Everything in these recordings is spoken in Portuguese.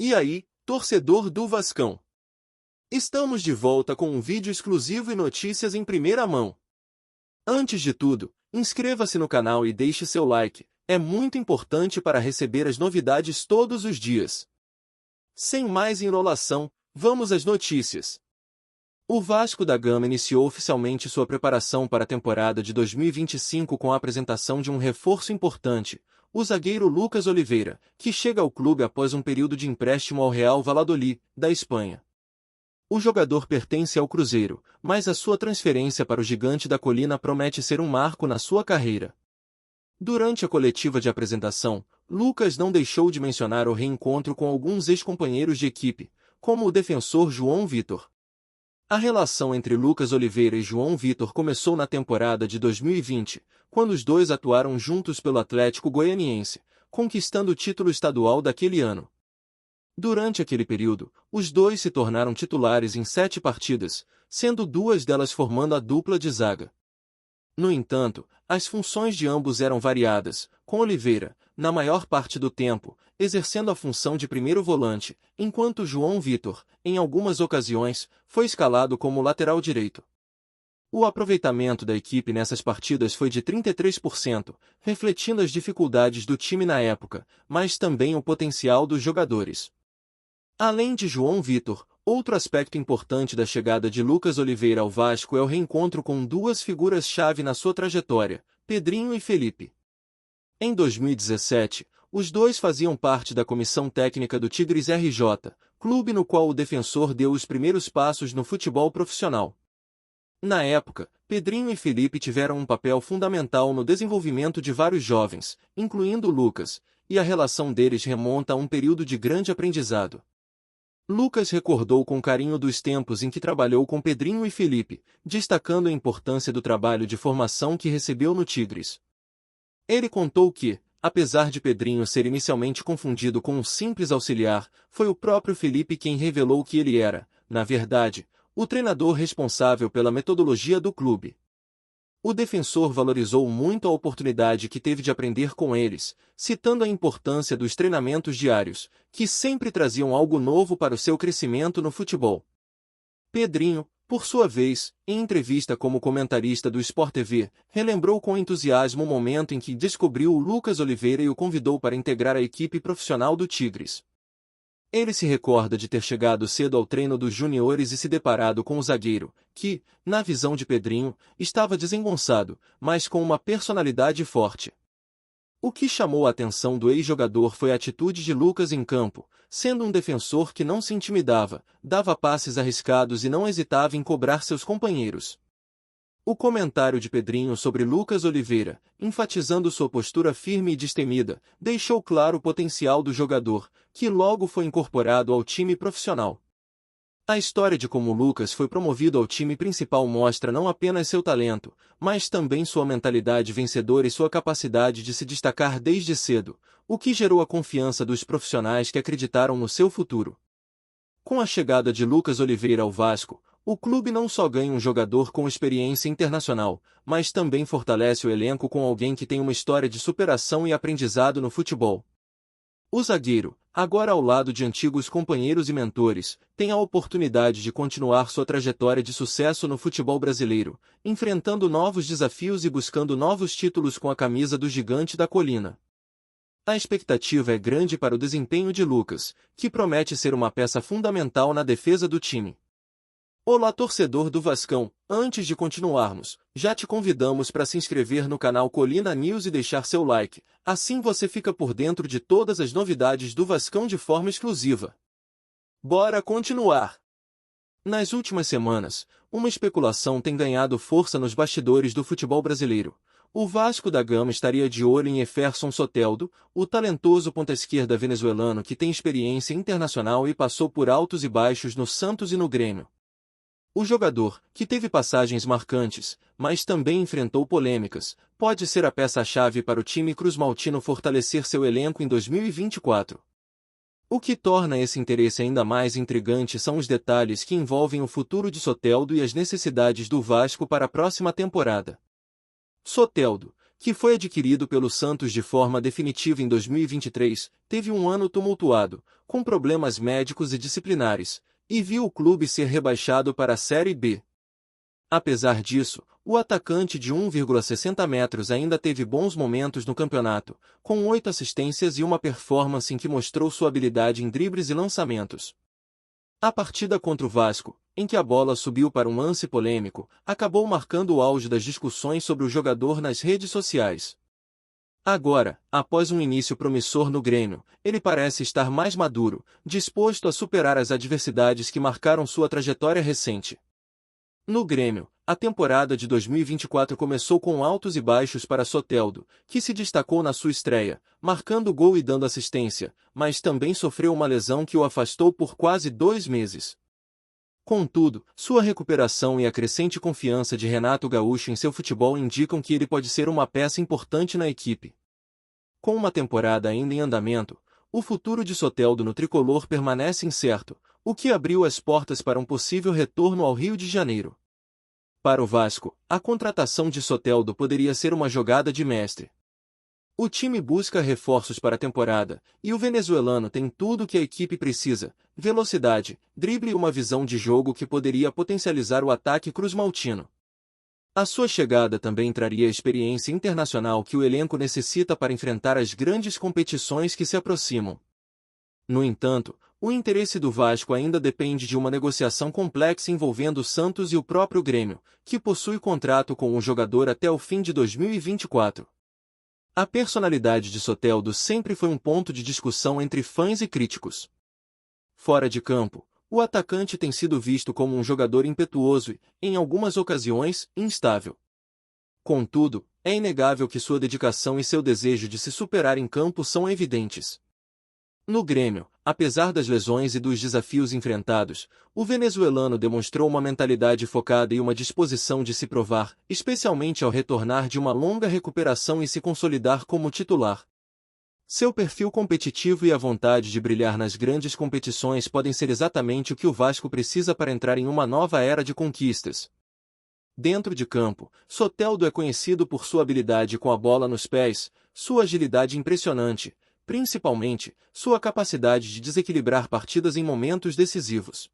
E aí, torcedor do Vascão? Estamos de volta com um vídeo exclusivo e notícias em primeira mão. Antes de tudo, inscreva-se no canal e deixe seu like, é muito importante para receber as novidades todos os dias. Sem mais enrolação, vamos às notícias. O Vasco da Gama iniciou oficialmente sua preparação para a temporada de 2025 com a apresentação de um reforço importante, o zagueiro Lucas Oliveira, que chega ao clube após um período de empréstimo ao Real Valladolid, da Espanha. O jogador pertence ao Cruzeiro, mas a sua transferência para o Gigante da Colina promete ser um marco na sua carreira. Durante a coletiva de apresentação, Lucas não deixou de mencionar o reencontro com alguns ex-companheiros de equipe, como o defensor João Vitor. A relação entre Lucas Oliveira e João Vitor começou na temporada de 2020, quando os dois atuaram juntos pelo Atlético Goianiense, conquistando o título estadual daquele ano. Durante aquele período, os dois se tornaram titulares em 7 partidas, sendo 2 delas formando a dupla de zaga. No entanto, as funções de ambos eram variadas, com Oliveira, na maior parte do tempo, exercendo a função de primeiro volante, enquanto João Vitor, em algumas ocasiões, foi escalado como lateral direito. O aproveitamento da equipe nessas partidas foi de 33%, refletindo as dificuldades do time na época, mas também o potencial dos jogadores. Além de João Vitor, outro aspecto importante da chegada de Lucas Oliveira ao Vasco é o reencontro com 2 figuras-chave na sua trajetória, Pedrinho e Felipe. Em 2017, os dois faziam parte da comissão técnica do Tigres RJ, clube no qual o defensor deu os primeiros passos no futebol profissional. Na época, Pedrinho e Felipe tiveram um papel fundamental no desenvolvimento de vários jovens, incluindo Lucas, e a relação deles remonta a um período de grande aprendizado. Lucas recordou com carinho dos tempos em que trabalhou com Pedrinho e Felipe, destacando a importância do trabalho de formação que recebeu no Tigres. Ele contou que, apesar de Pedrinho ser inicialmente confundido com um simples auxiliar, foi o próprio Felipe quem revelou que ele era, na verdade, o treinador responsável pela metodologia do clube. O defensor valorizou muito a oportunidade que teve de aprender com eles, citando a importância dos treinamentos diários, que sempre traziam algo novo para o seu crescimento no futebol. Pedrinho, por sua vez, em entrevista como comentarista do Sport TV, relembrou com entusiasmo o momento em que descobriu o Lucas Oliveira e o convidou para integrar a equipe profissional do Tigres. Ele se recorda de ter chegado cedo ao treino dos juniores e se deparado com o zagueiro, que, na visão de Pedrinho, estava desengonçado, mas com uma personalidade forte. O que chamou a atenção do ex-jogador foi a atitude de Lucas em campo, sendo um defensor que não se intimidava, dava passes arriscados e não hesitava em cobrar seus companheiros. O comentário de Pedrinho sobre Lucas Oliveira, enfatizando sua postura firme e destemida, deixou claro o potencial do jogador, que logo foi incorporado ao time profissional. A história de como Lucas foi promovido ao time principal mostra não apenas seu talento, mas também sua mentalidade vencedora e sua capacidade de se destacar desde cedo, o que gerou a confiança dos profissionais que acreditaram no seu futuro. Com a chegada de Lucas Oliveira ao Vasco, o clube não só ganha um jogador com experiência internacional, mas também fortalece o elenco com alguém que tem uma história de superação e aprendizado no futebol. O zagueiro, agora ao lado de antigos companheiros e mentores, tem a oportunidade de continuar sua trajetória de sucesso no futebol brasileiro, enfrentando novos desafios e buscando novos títulos com a camisa do Gigante da Colina. A expectativa é grande para o desempenho de Lucas, que promete ser uma peça fundamental na defesa do time. Olá, torcedor do Vascão, antes de continuarmos, já te convidamos para se inscrever no canal Colina News e deixar seu like, assim você fica por dentro de todas as novidades do Vascão de forma exclusiva. Bora continuar! Nas últimas semanas, uma especulação tem ganhado força nos bastidores do futebol brasileiro. O Vasco da Gama estaria de olho em Jefferson Soteldo, o talentoso ponta-esquerda venezuelano que tem experiência internacional e passou por altos e baixos no Santos e no Grêmio. O jogador, que teve passagens marcantes, mas também enfrentou polêmicas, pode ser a peça-chave para o time cruzmaltino fortalecer seu elenco em 2024. O que torna esse interesse ainda mais intrigante são os detalhes que envolvem o futuro de Soteldo e as necessidades do Vasco para a próxima temporada. Soteldo, que foi adquirido pelo Santos de forma definitiva em 2023, teve um ano tumultuado, com problemas médicos e disciplinares, e viu o clube ser rebaixado para a Série B. Apesar disso, o atacante de 1,60 metros ainda teve bons momentos no campeonato, com 8 assistências e uma performance em que mostrou sua habilidade em dribles e lançamentos. A partida contra o Vasco, em que a bola subiu para um lance polêmico, acabou marcando o auge das discussões sobre o jogador nas redes sociais. Agora, após um início promissor no Grêmio, ele parece estar mais maduro, disposto a superar as adversidades que marcaram sua trajetória recente. No Grêmio, a temporada de 2024 começou com altos e baixos para Soteldo, que se destacou na sua estreia, marcando gol e dando assistência, mas também sofreu uma lesão que o afastou por quase 2 meses. Contudo, sua recuperação e a crescente confiança de Renato Gaúcho em seu futebol indicam que ele pode ser uma peça importante na equipe. Com uma temporada ainda em andamento, o futuro de Soteldo no tricolor permanece incerto, o que abriu as portas para um possível retorno ao Rio de Janeiro. Para o Vasco, a contratação de Soteldo poderia ser uma jogada de mestre. O time busca reforços para a temporada, e o venezuelano tem tudo o que a equipe precisa: velocidade, drible e uma visão de jogo que poderia potencializar o ataque cruzmaltino. A sua chegada também traria a experiência internacional que o elenco necessita para enfrentar as grandes competições que se aproximam. No entanto, o interesse do Vasco ainda depende de uma negociação complexa envolvendo o Santos e o próprio Grêmio, que possui contrato com o jogador até o fim de 2024. A personalidade de Soteldo sempre foi um ponto de discussão entre fãs e críticos. Fora de campo, o atacante tem sido visto como um jogador impetuoso e, em algumas ocasiões, instável. Contudo, é inegável que sua dedicação e seu desejo de se superar em campo são evidentes. No Grêmio, apesar das lesões e dos desafios enfrentados, o venezuelano demonstrou uma mentalidade focada e uma disposição de se provar, especialmente ao retornar de uma longa recuperação e se consolidar como titular. Seu perfil competitivo e a vontade de brilhar nas grandes competições podem ser exatamente o que o Vasco precisa para entrar em uma nova era de conquistas. Dentro de campo, Soteldo é conhecido por sua habilidade com a bola nos pés, sua agilidade impressionante, principalmente, sua capacidade de desequilibrar partidas em momentos decisivos.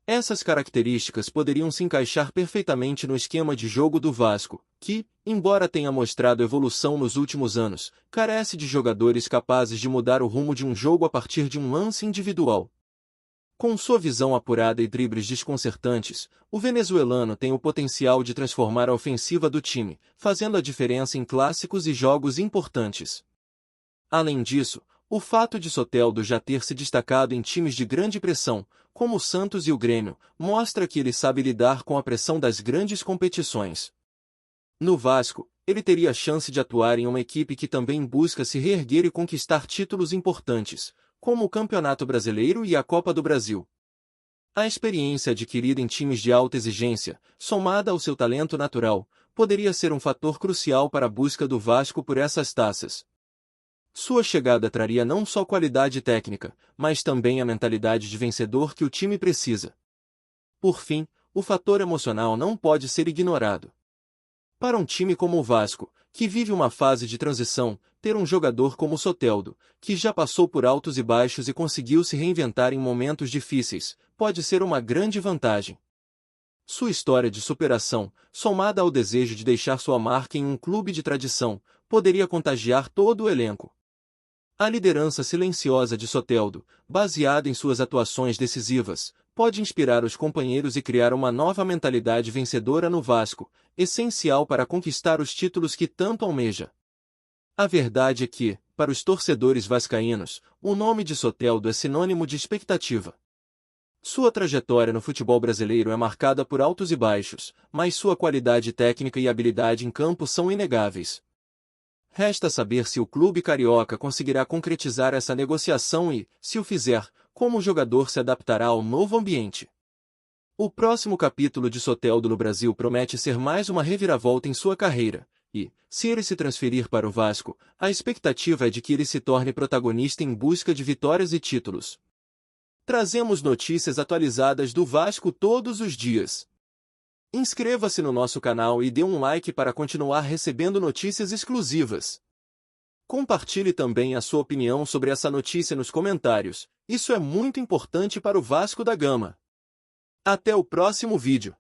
Essas características poderiam se encaixar perfeitamente no esquema de jogo do Vasco, que, embora tenha mostrado evolução nos últimos anos, carece de jogadores capazes de mudar o rumo de um jogo a partir de um lance individual. Com sua visão apurada e dribles desconcertantes, o venezuelano tem o potencial de transformar a ofensiva do time, fazendo a diferença em clássicos e jogos importantes. Além disso, o fato de Soteldo já ter se destacado em times de grande pressão, como o Santos e o Grêmio, mostra que ele sabe lidar com a pressão das grandes competições. No Vasco, ele teria a chance de atuar em uma equipe que também busca se reerguer e conquistar títulos importantes, como o Campeonato Brasileiro e a Copa do Brasil. A experiência adquirida em times de alta exigência, somada ao seu talento natural, poderia ser um fator crucial para a busca do Vasco por essas taças. Sua chegada traria não só qualidade técnica, mas também a mentalidade de vencedor que o time precisa. Por fim, o fator emocional não pode ser ignorado. Para um time como o Vasco, que vive uma fase de transição, ter um jogador como Soteldo, que já passou por altos e baixos e conseguiu se reinventar em momentos difíceis, pode ser uma grande vantagem. Sua história de superação, somada ao desejo de deixar sua marca em um clube de tradição, poderia contagiar todo o elenco. A liderança silenciosa de Soteldo, baseada em suas atuações decisivas, pode inspirar os companheiros e criar uma nova mentalidade vencedora no Vasco, essencial para conquistar os títulos que tanto almeja. A verdade é que, para os torcedores vascaínos, o nome de Soteldo é sinônimo de expectativa. Sua trajetória no futebol brasileiro é marcada por altos e baixos, mas sua qualidade técnica e habilidade em campo são inegáveis. Resta saber se o clube carioca conseguirá concretizar essa negociação e, se o fizer, como o jogador se adaptará ao novo ambiente. O próximo capítulo de Soteldo no Brasil promete ser mais uma reviravolta em sua carreira, e, se ele se transferir para o Vasco, a expectativa é de que ele se torne protagonista em busca de vitórias e títulos. Trazemos notícias atualizadas do Vasco todos os dias. Inscreva-se no nosso canal e dê um like para continuar recebendo notícias exclusivas. Compartilhe também a sua opinião sobre essa notícia nos comentários, isso é muito importante para o Vasco da Gama. Até o próximo vídeo.